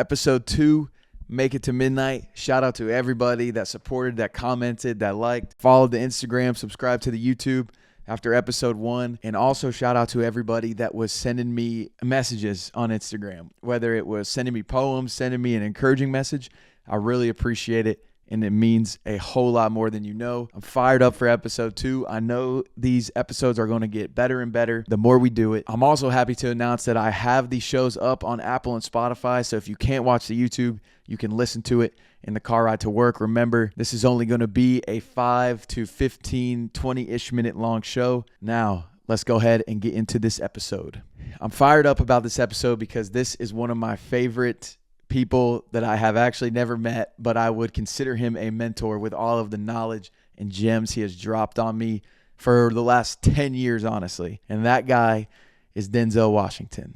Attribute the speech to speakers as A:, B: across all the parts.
A: Episode 2, Make It to Midnight. Shout out to everybody that supported, that commented, that liked, followed the Instagram, subscribed to the YouTube after episode 1. And also shout out to everybody that was sending me messages on Instagram, whether it was sending me poems, sending me an encouraging message. I really appreciate it. And it means a whole lot more than you know. I'm fired up for episode 2. I know these episodes are going to get better and better the more we do it. I'm also happy to announce that I have these shows up on Apple and Spotify. So if you can't watch the YouTube, you can listen to it in the car ride to work. Remember, this is only going to be a 5 to 15, 20-ish minute long show. Now, let's go ahead and get into this episode. I'm fired up about this episode because this is one of my favorite people that I have actually never met, but I would consider him a mentor with all of the knowledge and gems he has dropped on me for the last 10 years, honestly. And that guy is Denzel Washington,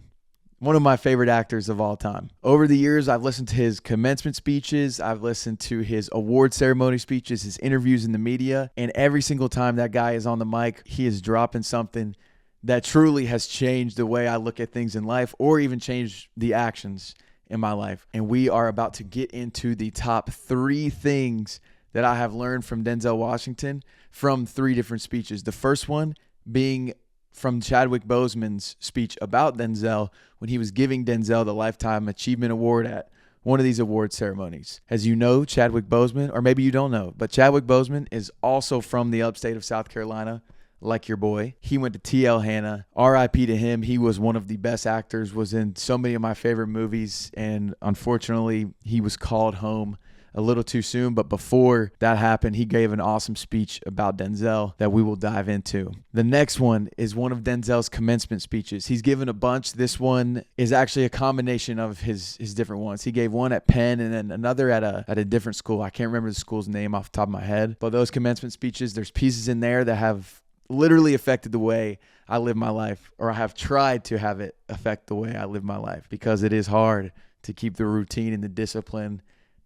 A: one of my favorite actors of all time. Over the years, I've listened to his commencement speeches. I've listened to his award ceremony speeches, his interviews in the media. And every single time that guy is on the mic, he is dropping something that truly has changed the way I look at things in life, or even changed the actions in my life. And we are about to get into the top 3 things that I have learned from Denzel Washington from 3 different speeches. The first one being from Chadwick Boseman's speech about Denzel when he was giving Denzel the Lifetime Achievement Award at one of these award ceremonies. As you know, Chadwick Boseman, or maybe you don't know, but Chadwick Boseman is also from the upstate of South Carolina, like your boy. He went to T.L. Hanna. R.I.P. to him. He was one of the best actors, was in so many of my favorite movies, and unfortunately, he was called home a little too soon. But before that happened, he gave an awesome speech about Denzel that we will dive into. The next one is one of Denzel's commencement speeches. He's given a bunch. This one is actually a combination of his different ones. He gave one at Penn and then another at a different school. I can't remember the school's name off the top of my head. But those commencement speeches, there's pieces in there that have literally affected the way I live my life, or I have tried to have it affect the way I live my life, because it is hard to keep the routine and the discipline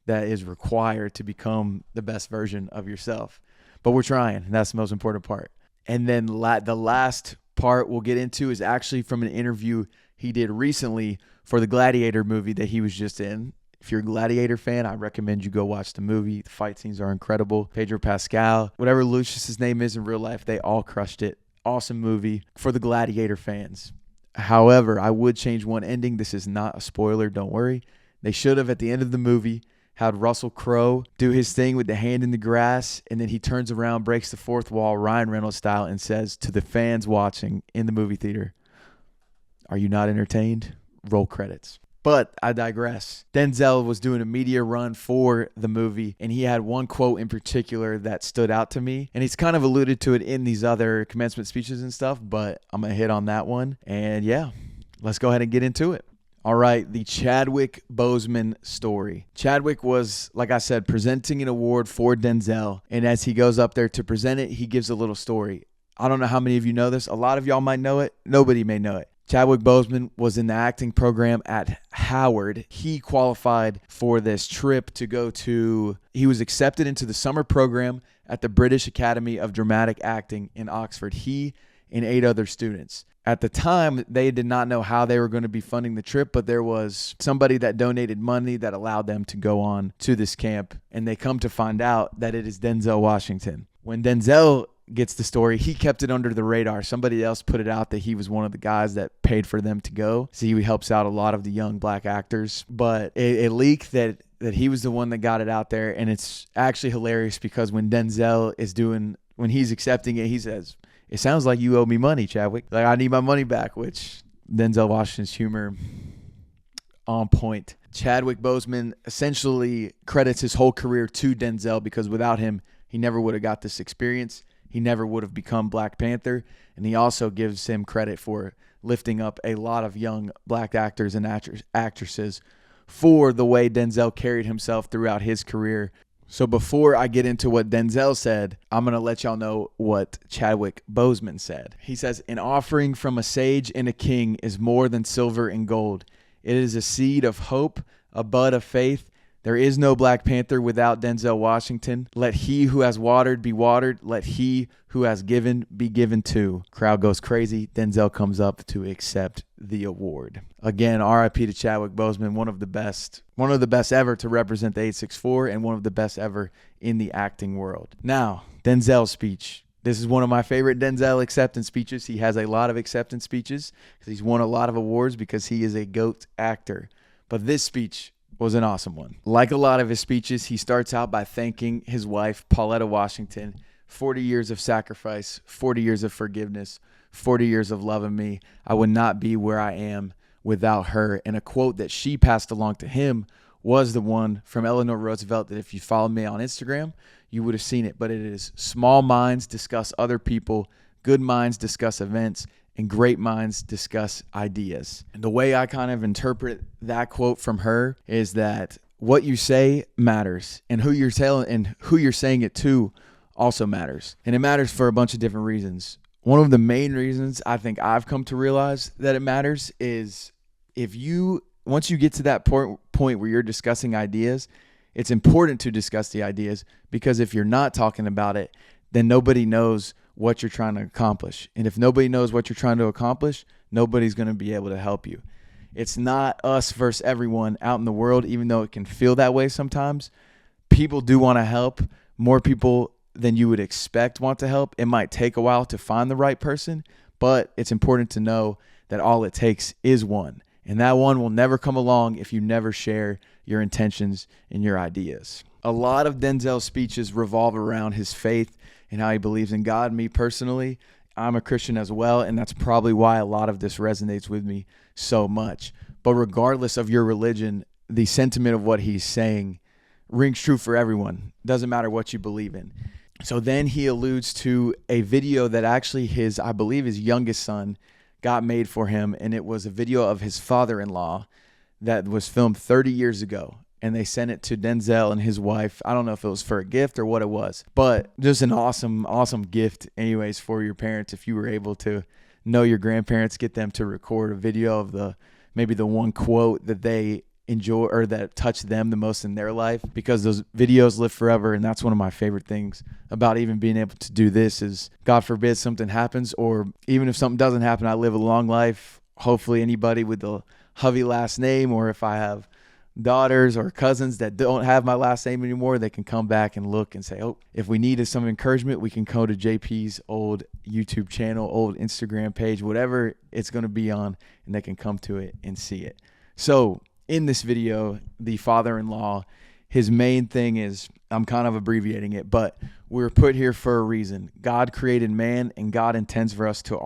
A: that is required to become the best version of yourself. But we're trying, and that's the most important part. And then the last part we'll get into is actually from an interview he did recently for the Gladiator movie that he was just in. If you're a Gladiator fan, I recommend you go watch the movie. The fight scenes are incredible. Pedro Pascal, whatever Lucius's name is in real life, they all crushed it. Awesome movie for the Gladiator fans. However, I would change one ending. This is not a spoiler, don't worry. They should have, at the end of the movie, had Russell Crowe do his thing with the hand in the grass, and then he turns around, breaks the fourth wall, Ryan Reynolds style, and says to the fans watching in the movie theater, "Are you not entertained? Roll credits." But I digress. Denzel was doing a media run for the movie, and he had one quote in particular that stood out to me. And he's kind of alluded to it in these other commencement speeches and stuff, but I'm going to hit on that one. And yeah, let's go ahead and get into it. All right, the Chadwick Boseman story. Chadwick was, like I said, presenting an award for Denzel. And as he goes up there to present it, he gives a little story. I don't know how many of you know this. A lot of y'all might know it. Nobody may know it. Chadwick Boseman was in the acting program at Howard. He qualified for this trip to go to, he was accepted into the summer program at the British Academy of Dramatic Acting in Oxford. He and 8 other students. At the time, they did not know how they were going to be funding the trip, but there was somebody that donated money that allowed them to go on to this camp. And they come to find out that it is Denzel Washington. When Denzel gets the story, he kept it under the radar. Somebody else put it out that he was one of the guys that paid for them to go. So he helps out a lot of the young black actors. But it leaked that he was the one that got it out there. And it's actually hilarious because when Denzel is when he's accepting it, he says, "It sounds like you owe me money, Chadwick. Like, I need my money back," which Denzel Washington's humor on point. Chadwick Boseman essentially credits his whole career to Denzel because without him, he never would have got this experience. He never would have become Black Panther. And he also gives him credit for lifting up a lot of young black actors and actresses for the way Denzel carried himself throughout his career. So before I get into what Denzel said, I'm going to let y'all know what Chadwick Boseman said. He says, "An offering from a sage and a king is more than silver and gold. It is a seed of hope, a bud of faith There is no Black Panther without Denzel Washington. Let he who has watered be watered. Let he who has given be given too. Crowd goes crazy. Denzel comes up to accept the award. Again, RIP to Chadwick Boseman, one of the best ever to represent the 864 and one of the best ever in the acting world. Now, Denzel's speech. This is one of my favorite Denzel acceptance speeches. He has a lot of acceptance speeches because he's won a lot of awards because he is a GOAT actor. But this speech was an awesome one. Like a lot of his speeches, he starts out by thanking his wife, Pauletta Washington, 40 years of sacrifice, 40 years of forgiveness, 40 years of loving me. I would not be where I am without her. And a quote that she passed along to him was the one from Eleanor Roosevelt that if you followed me on Instagram, you would have seen it. But it is, small minds discuss other people, good minds discuss events, and great minds discuss ideas. And the way I kind of interpret that quote from her is that what you say matters, and who you're telling and who you're saying it to also matters. And it matters for a bunch of different reasons. One of the main reasons I think I've come to realize that it matters is once you get to that point where you're discussing ideas, it's important to discuss the ideas, because if you're not talking about it, then nobody knows what you're trying to accomplish. And if nobody knows what you're trying to accomplish, nobody's going to be able to help you. It's not us versus everyone out in the world, even though it can feel that way sometimes. People do want to help. More people than you would expect want to help. It might take a while to find the right person, but it's important to know that all it takes is one. And that one will never come along if you never share your intentions and your ideas. A lot of Denzel's speeches revolve around his faith and how he believes in God. Me personally, I'm a Christian as well, and that's probably why a lot of this resonates with me so much. But regardless of your religion, the sentiment of what he's saying rings true for everyone. Doesn't matter what you believe in. So then he alludes to a video that actually I believe his youngest son got made for him, and it was a video of his father-in-law that was filmed 30 years ago. And they sent it to Denzel and his wife. I don't know if it was for a gift or what it was, but just an awesome, awesome gift anyways for your parents. If you were able to know your grandparents, get them to record a video of maybe the one quote that they enjoy or that touched them the most in their life, because those videos live forever. And that's one of my favorite things about even being able to do this is, God forbid something happens, or even if something doesn't happen, I live a long life. Hopefully anybody with the Hovey last name, or if I have daughters or cousins that don't have my last name anymore, they can come back and look and say, oh, if we needed some encouragement, we can go to JP's old YouTube channel, old Instagram page, whatever it's going to be on, and they can come to it and see it. So in this video, the father-in-law, his main thing is, I'm kind of abbreviating it, but we're put here for a reason. God created man, and God intends for us to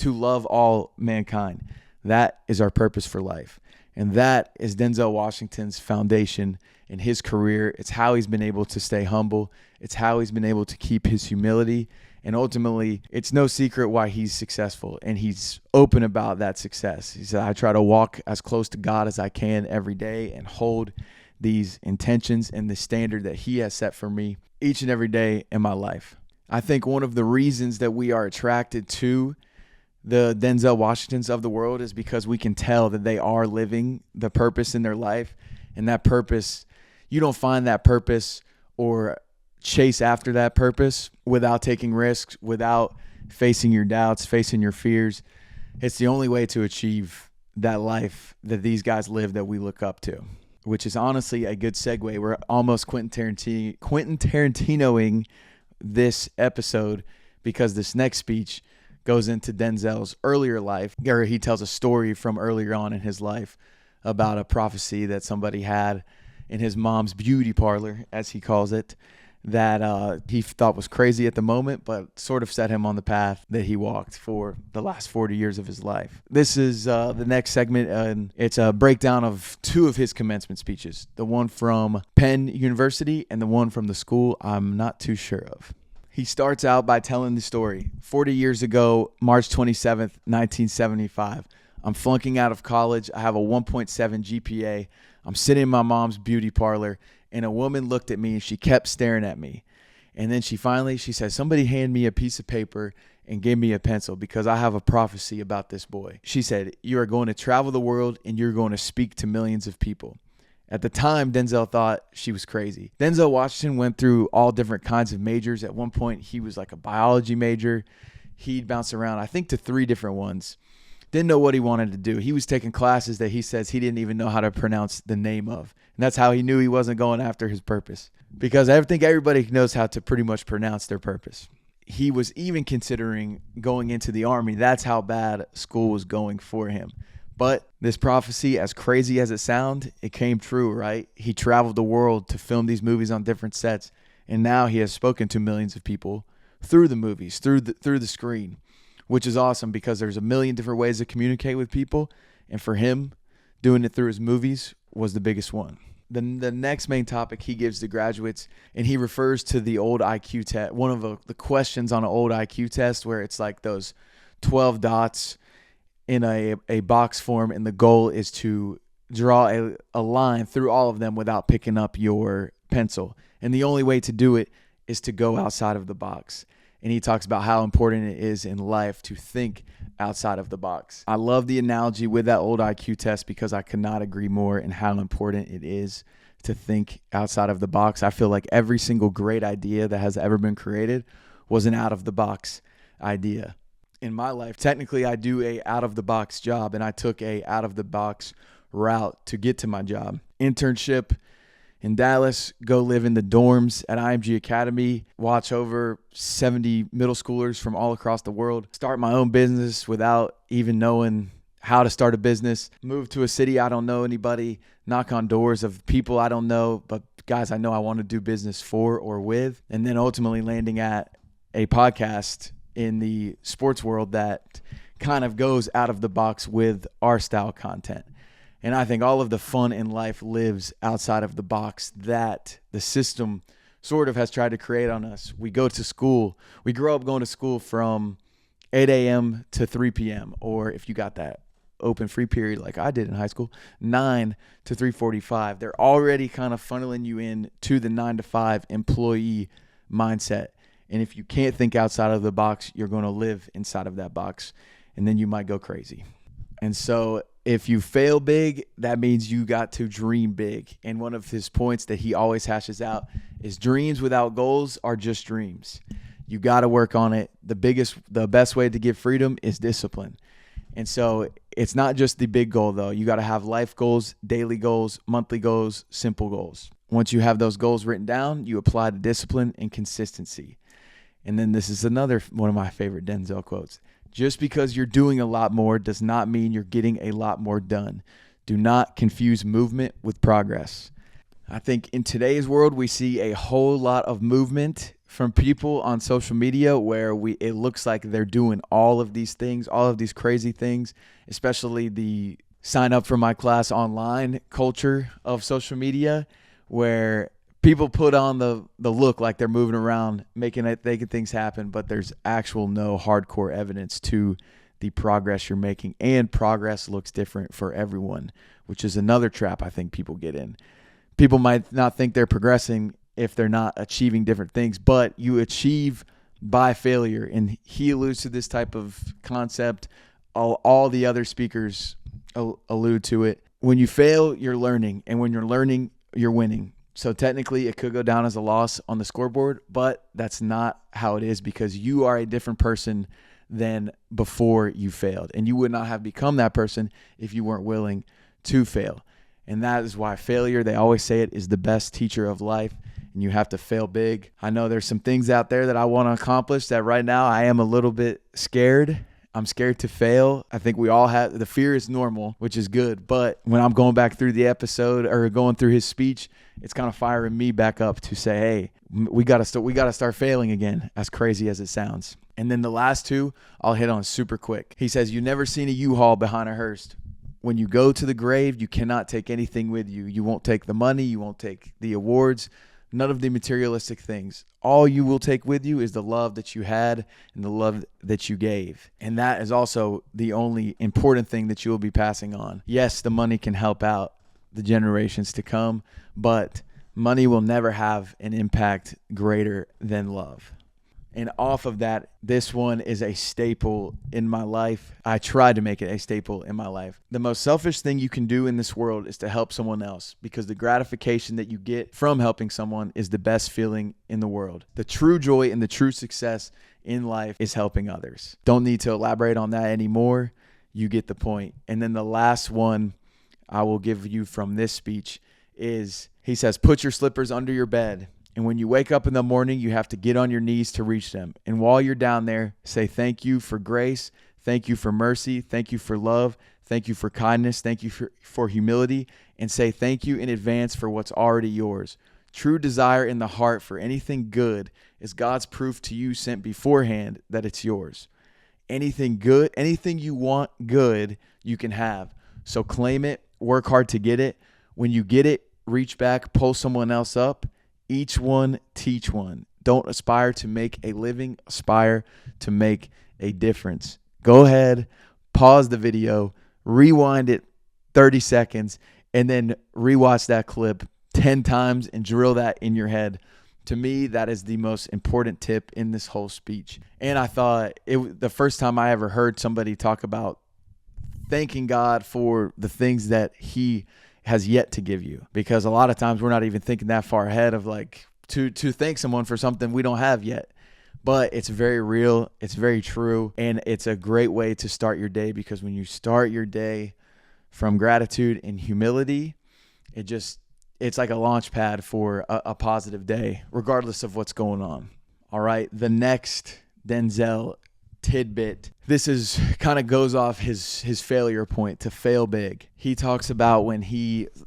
A: love all mankind. That is our purpose for life. And that is Denzel Washington's foundation in his career. It's how he's been able to stay humble. It's how he's been able to keep his humility. And ultimately, it's no secret why he's successful. And he's open about that success. He said, I try to walk as close to God as I can every day and hold these intentions and the standard that he has set for me each and every day in my life. I think one of the reasons that we are attracted to the Denzel Washingtons of the world is because we can tell that they are living the purpose in their life. And that purpose, you don't find that purpose or chase after that purpose without taking risks, without facing your doubts, facing your fears. It's the only way to achieve that life that these guys live that we look up to, which is honestly a good segue. We're almost Quentin Tarantinoing this episode, because this next speech goes into Denzel's earlier life, where he tells a story from earlier on in his life about a prophecy that somebody had in his mom's beauty parlor, as he calls it, that he thought was crazy at the moment, but sort of set him on the path that he walked for the last 40 years of his life. This is the next segment, and it's a breakdown of two of his commencement speeches, the one from Penn University and the one from the school I'm not too sure of. He starts out by telling the story. 40 years ago, March 27th, 1975. I'm flunking out of college. I have a 1.7 GPA. I'm sitting in my mom's beauty parlor, and a woman looked at me, and she kept staring at me. And then she said, somebody hand me a piece of paper and give me a pencil, because I have a prophecy about this boy. She said, you are going to travel the world, and you're going to speak to millions of people. At the time, Denzel thought she was crazy. Denzel Washington went through all different kinds of majors. At one point, he was like a biology major. He'd bounce around, I think, to 3 different ones. Didn't know what he wanted to do. He was taking classes that he says he didn't even know how to pronounce the name of. And that's how he knew he wasn't going after his purpose. Because I think everybody knows how to pretty much pronounce their purpose. He was even considering going into the Army. That's how bad school was going for him. But this prophecy, as crazy as it sounded, it came true, right? He traveled the world to film these movies on different sets. And now he has spoken to millions of people through the movies, through the screen, which is awesome because there's a million different ways to communicate with people. And for him, doing it through his movies was the biggest one. The next main topic he gives to graduates, and he refers to the old IQ test, one of the questions on an old IQ test where it's like those 12 dots in a box form, and the goal is to draw a line through all of them without picking up your pencil. And the only way to do it is to go outside of the box. And he talks about how important it is in life to think outside of the box. I love the analogy with that old IQ test because I could not agree more in how important it is to think outside of the box. I feel like every single great idea that has ever been created was an out-of-the-box idea. In my life, technically, I do a out-of-the-box job, and I took a out-of-the-box route to get to my job. Internship in Dallas, go live in the dorms at IMG Academy, watch over 70 middle schoolers from all across the world, start my own business without even knowing how to start a business, move to a city I don't know anybody, knock on doors of people I don't know, but guys I know I want to do business for or with, and then ultimately landing at a podcast in the sports world that kind of goes out of the box with our style content. And I think all of the fun in life lives outside of the box that the system sort of has tried to create on us. We go to school. We grow up going to school from 8 a.m. to 3 p.m. Or if you got that open free period like I did in high school, 9 to 3:45. They're already kind of funneling you in to the 9 to 5 employee mindset. And if you can't think outside of the box, you're going to live inside of that box. And then you might go crazy. And so if you fail big, that means you got to dream big. And one of his points that he always hashes out is dreams without goals are just dreams. You got to work on it. The best way to get freedom is discipline. And so it's not just the big goal, though. You got to have life goals, daily goals, monthly goals, simple goals. Once you have those goals written down, you apply the discipline and consistency. And then this is another one of my favorite Denzel quotes. Just because you're doing a lot more does not mean you're getting a lot more done. Do not confuse movement with progress. I think in today's world, we see a whole lot of movement from people on social media where it looks like they're doing all of these things, all of these crazy things, especially the sign up for my class online culture of social media where people put on the look like they're moving around, making things happen, but there's actual no hardcore evidence to the progress you're making. And progress looks different for everyone, which is another trap I think people get in. People might not think they're progressing if they're not achieving different things, but you achieve by failure. And he alludes to this type of concept. All the other speakers allude to it. When you fail, you're learning. And when you're learning, you're winning. So technically it could go down as a loss on the scoreboard, but that's not how it is because you are a different person than before you failed. And you would not have become that person if you weren't willing to fail. And that is why failure, they always say it, is the best teacher of life. And you have to fail big. I know there's some things out there that I want to accomplish that right now I am a little bit scared. I'm scared to fail. I think we all have, the fear is normal, which is good. But when I'm going back through the episode or going through his speech, it's kind of firing me back up to say, hey, we got to start failing again, as crazy as it sounds. And then the last two, I'll hit on super quick. He says, you never seen a U-Haul behind a hearse. When you go to the grave, you cannot take anything with you. You won't take the money. You won't take the awards. None of the materialistic things. All you will take with you is the love that you had and the love that you gave. And that is also the only important thing that you will be passing on. Yes, the money can help out the generations to come, but money will never have an impact greater than love. And off of that, this one is a staple in my life. I tried to make it a staple in my life. The most selfish thing you can do in this world is to help someone else, because the gratification that you get from helping someone is the best feeling in the world. The true joy and the true success in life is helping others. Don't need to elaborate on that anymore. You get the point. And then the last one I will give you from this speech is, he says, put your slippers under your bed. And when you wake up in the morning, you have to get on your knees to reach them. And while you're down there, say thank you for grace, thank you for mercy, thank you for love, thank you for kindness, thank you for humility, and say thank you in advance for what's already yours. True desire in the heart for anything good is God's proof to you sent beforehand that it's yours. Anything good, anything you want good, you can have. So claim it, work hard to get it. When you get it, reach back, pull someone else up. Each one, teach one. Don't aspire to make a living, aspire to make a difference. Go ahead, pause the video, rewind it 30 seconds, and then rewatch that clip 10 times and drill that in your head. To me, that is the most important tip in this whole speech. And I thought the first time I ever heard somebody talk about thanking God for the things that he has yet to give you, because a lot of times we're not even thinking that far ahead of like to thank someone for something we don't have yet. But it's very real, it's very true, and it's a great way to start your day, because when you start your day from gratitude and humility, it's like a launch pad for a positive day, regardless of what's going on. All right, the next Denzel tidbit. This is kind of goes off his failure point, to fail big. He talks about when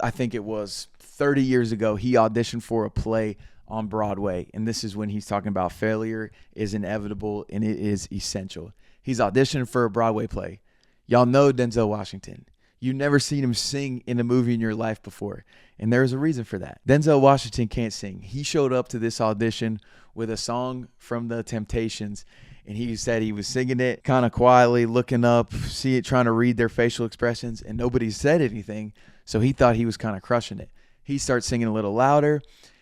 A: I think it was 30 years ago, he auditioned for a play on Broadway. And this is when he's talking about failure is inevitable and it is essential. He's auditioning for a Broadway play. Y'all know Denzel Washington. You've never seen him sing in a movie in your life before. And there's a reason for that. Denzel Washington can't sing. He showed up to this audition with a song from the Temptations. And he said he was singing it kind of quietly, looking up, trying to read their facial expressions, and nobody said anything. So he thought he was kind of crushing it. He starts singing a little louder.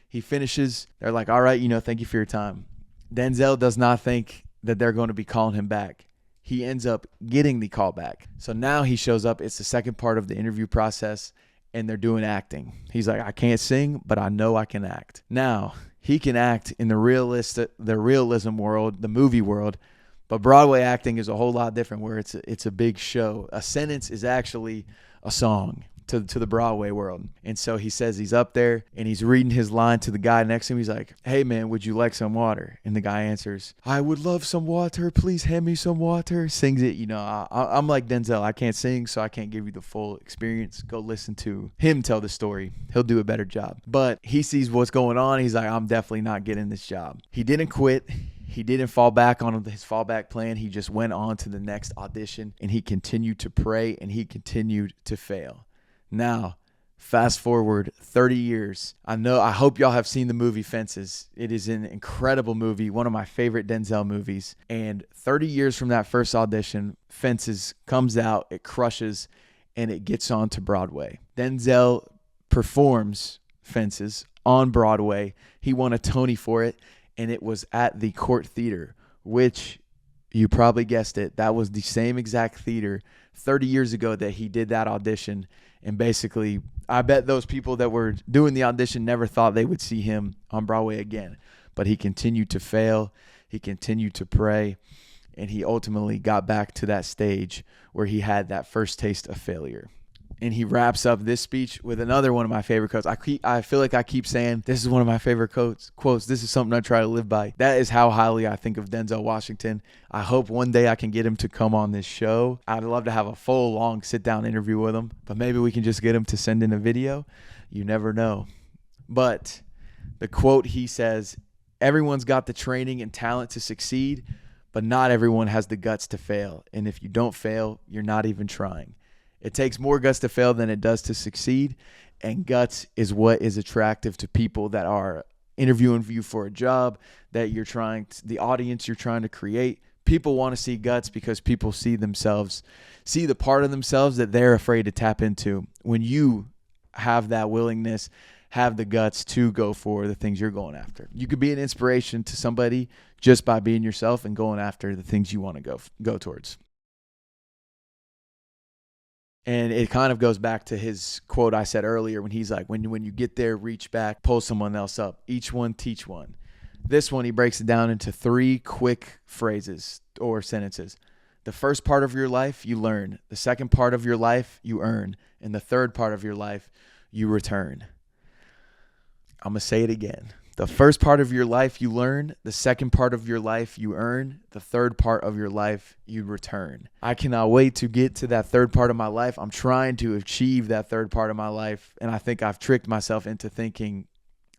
A: He finishes. They're like, all right, thank you for your time. Denzel does not think that they're going to be calling him back. He ends up getting the call back. So now he shows up. It's the second part of the interview process, and they're doing acting. He's like, I can't sing, but I know I can act. Now, he can act in the realism world, the movie world, but Broadway acting is a whole lot different, where it's a big show. A sentence is actually a song to the Broadway world. And so he says he's up there and he's reading his line to the guy next to him. He's like, hey man, would you like some water? And the guy answers, I would love some water. Please hand me some water. Sings it. I'm like Denzel. I can't sing, so I can't give you the full experience. Go listen to him tell the story. He'll do a better job. But he sees what's going on. He's like, I'm definitely not getting this job. He didn't quit. He didn't fall back on his fallback plan. He just went on to the next audition, and he continued to pray, and he continued to fail. Now, fast forward 30 years. I hope y'all have seen the movie Fences. It is an incredible movie, one of my favorite Denzel movies. And 30 years from that first audition, Fences comes out, it crushes, and it gets on to Broadway. Denzel performs Fences on Broadway. He won a Tony for it, and it was at the Court Theater, which, you probably guessed it, that was the same exact theater 30 years ago that he did that audition. And basically, I bet those people that were doing the audition never thought they would see him on Broadway again. But he continued to fail. He continued to pray. And he ultimately got back to that stage where he had that first taste of failure. And he wraps up this speech with another one of my favorite quotes. I feel like I keep saying, this is one of my favorite quotes. This is something I try to live by. That is how highly I think of Denzel Washington. I hope one day I can get him to come on this show. I'd love to have a full, long sit-down interview with him. But maybe we can just get him to send in a video. You never know. But the quote, he says, everyone's got the training and talent to succeed, but not everyone has the guts to fail. And if you don't fail, you're not even trying. It takes more guts to fail than it does to succeed, and guts is what is attractive to people that are interviewing you for a job that the audience you're trying to create. People want to see guts because people see the part of themselves that they're afraid to tap into. When you have that willingness, have the guts to go for the things you're going after. You could be an inspiration to somebody just by being yourself and going after the things you want to go towards. And it kind of goes back to his quote I said earlier when he's like, when you get there, reach back, pull someone else up. Each one, teach one. This one, he breaks it down into 3 quick phrases or sentences. The first part of your life, you learn. The second part of your life, you earn. And the third part of your life, you return. I'm going to say it again. The first part of your life, you learn. The second part of your life, you earn. The third part of your life, you return. I cannot wait to get to that third part of my life. I'm trying to achieve that third part of my life. And I think I've tricked myself into thinking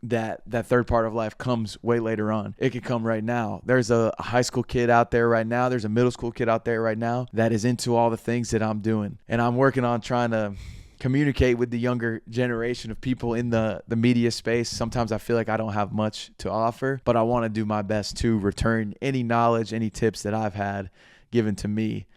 A: that third part of life comes way later on. It could come right now. There's a high school kid out there right now. There's a middle school kid out there right now that is into all the things that I'm doing. And I'm working on trying to communicate with the younger generation of people in the media space. Sometimes I feel like I don't have much to offer, but I want to do my best to return any knowledge, any tips that I've had given to me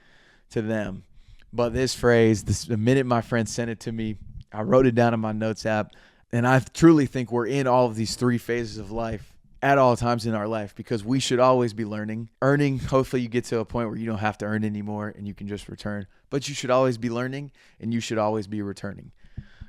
A: to them. But this phrase, the minute my friend sent it to me, I wrote it down in my notes app. And I truly think we're in all of these 3 phases of life at all times in our life, because we should always be learning. Earning, hopefully you get to a point where you don't have to earn anymore and you can just return. But you should always be learning, and you should always be returning.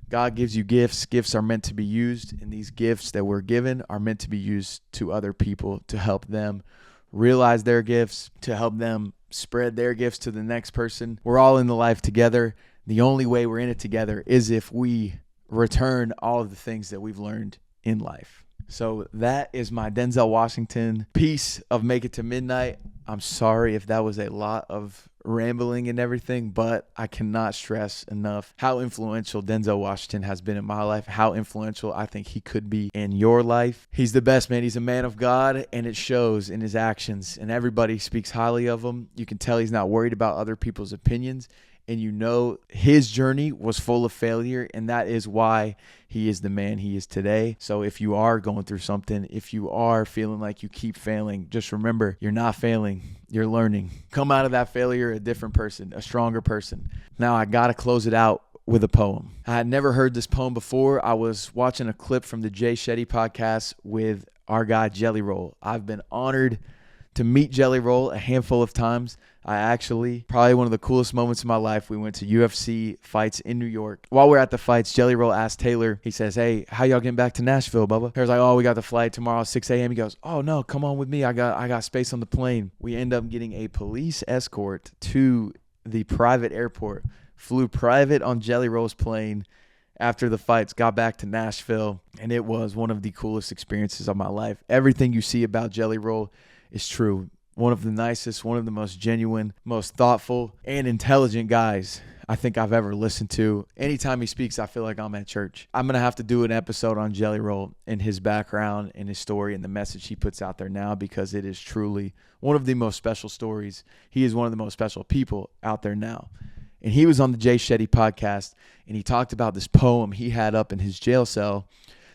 A: God gives you gifts. Gifts are meant to be used, and these gifts that we're given are meant to be used to other people to help them realize their gifts, to help them spread their gifts to the next person. We're all in the life together. The only way we're in it together is if we return all of the things that we've learned in life. So that is my Denzel Washington piece of Make It to Midnight. I'm sorry if that was a lot of rambling and everything, but I cannot stress enough how influential Denzel Washington has been in my life, how influential I think he could be in your life. He's the best, man. He's a man of God, and it shows in his actions, and everybody speaks highly of him. You can tell he's not worried about other people's opinions. And you know his journey was full of failure, and that is why he is the man he is today. So if you are going through something, if you are feeling like you keep failing, just remember, you're not failing, you're learning. Come out of that failure a different person, a stronger person. Now I got to close it out with a poem. I had never heard this poem before. I was watching a clip from the Jay Shetty podcast with our guy Jelly Roll. I've been honored to meet Jelly Roll a handful of times. Probably one of the coolest moments of my life, we went to UFC fights in New York. While we're at the fights, Jelly Roll asked Taylor, he says, "Hey, how y'all getting back to Nashville, Bubba?" Taylor's like, "Oh, we got the flight tomorrow at 6 a.m. He goes, "Oh, no, come on with me. I got space on the plane." We end up getting a police escort to the private airport, flew private on Jelly Roll's plane after the fights, got back to Nashville, and it was one of the coolest experiences of my life. Everything you see about Jelly Roll is true. One of the nicest, one of the most genuine, most thoughtful, and intelligent guys I think I've ever listened to. Anytime he speaks, I feel like I'm at church. I'm going to have to do an episode on Jelly Roll and his background and his story and the message he puts out there now, because it is truly one of the most special stories. He is one of the most special people out there now. And he was on the Jay Shetty podcast, and he talked about this poem he had up in his jail cell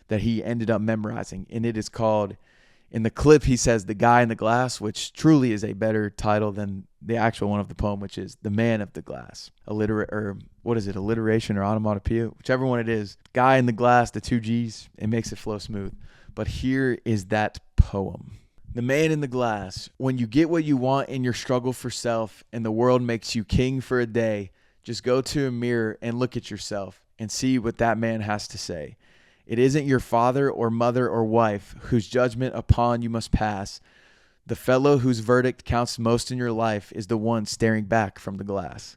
A: that he ended up memorizing. And it is called, in the clip, he says, "The Guy in the Glass," which truly is a better title than the actual one of the poem, which is "The Man of the Glass." Alliteration or onomatopoeia, whichever one it is. Guy in the glass, the 2 G's, it makes it flow smooth. But here is that poem. The man in the glass. When you get what you want in your struggle for self and the world makes you king for a day, just go to a mirror and look at yourself and see what that man has to say. It isn't your father or mother or wife whose judgment upon you must pass. The fellow whose verdict counts most in your life is the one staring back from the glass.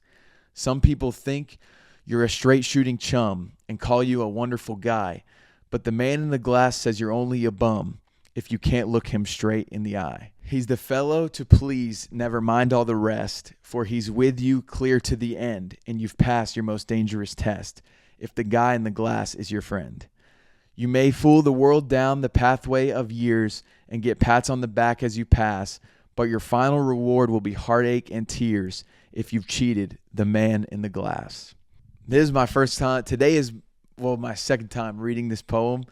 A: Some people think you're a straight shooting chum and call you a wonderful guy, but the man in the glass says you're only a bum if you can't look him straight in the eye. He's the fellow to please, never mind all the rest, for he's with you clear to the end, and you've passed your most dangerous test, if the guy in the glass is your friend. You may fool the world down the pathway of years and get pats on the back as you pass, but your final reward will be heartache and tears if you've cheated the man in the glass. This is my first time. Today is, my second time reading this poem,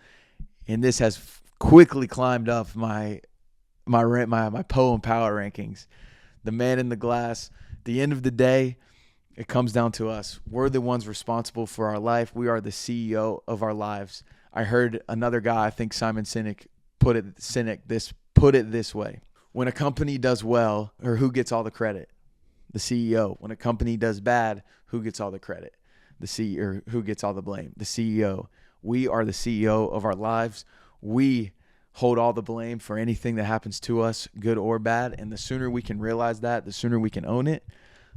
A: and this has quickly climbed up my poem power rankings. The man in the glass. At the end of the day, it comes down to us. We're the ones responsible for our life. We are the CEO of our lives. I heard another guy, I think Simon Sinek, put it this way. When a company does well, or who gets all the credit? The CEO. When a company does bad, who gets all the credit? The CEO, or who gets all the blame? The CEO. We are the CEO of our lives. We hold all the blame for anything that happens to us, good or bad. And the sooner we can realize that, the sooner we can own it,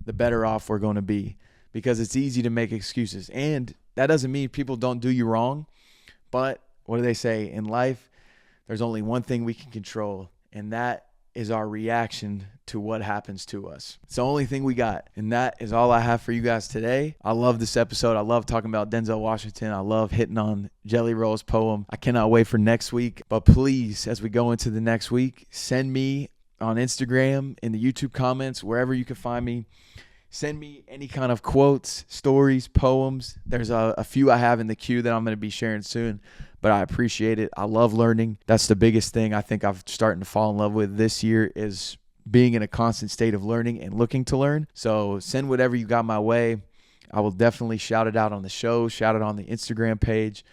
A: the better off we're going to be. Because it's easy to make excuses. And that doesn't mean people don't do you wrong. But what do they say? In life, there's only one thing we can control, and that is our reaction to what happens to us. It's the only thing we got. And that is all I have for you guys today. I love this episode. I love talking about Denzel Washington. I love hitting on Jelly Roll's poem. I cannot wait for next week. But please, as we go into the next week, send me on Instagram, in the YouTube comments, wherever you can find me. Send me any kind of quotes, stories, poems. There's a few I have in the queue that I'm going to be sharing soon, but I appreciate it. I love learning. That's the biggest thing I think I'm starting to fall in love with this year, is being in a constant state of learning and looking to learn. So send whatever you got my way. I will definitely shout it out on the show, shout it on the Instagram page.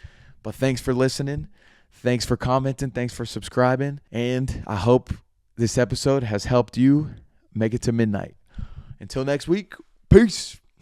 A: But thanks for listening. Thanks for commenting. Thanks for subscribing. And I hope this episode has helped you make it to midnight. Until next week, peace.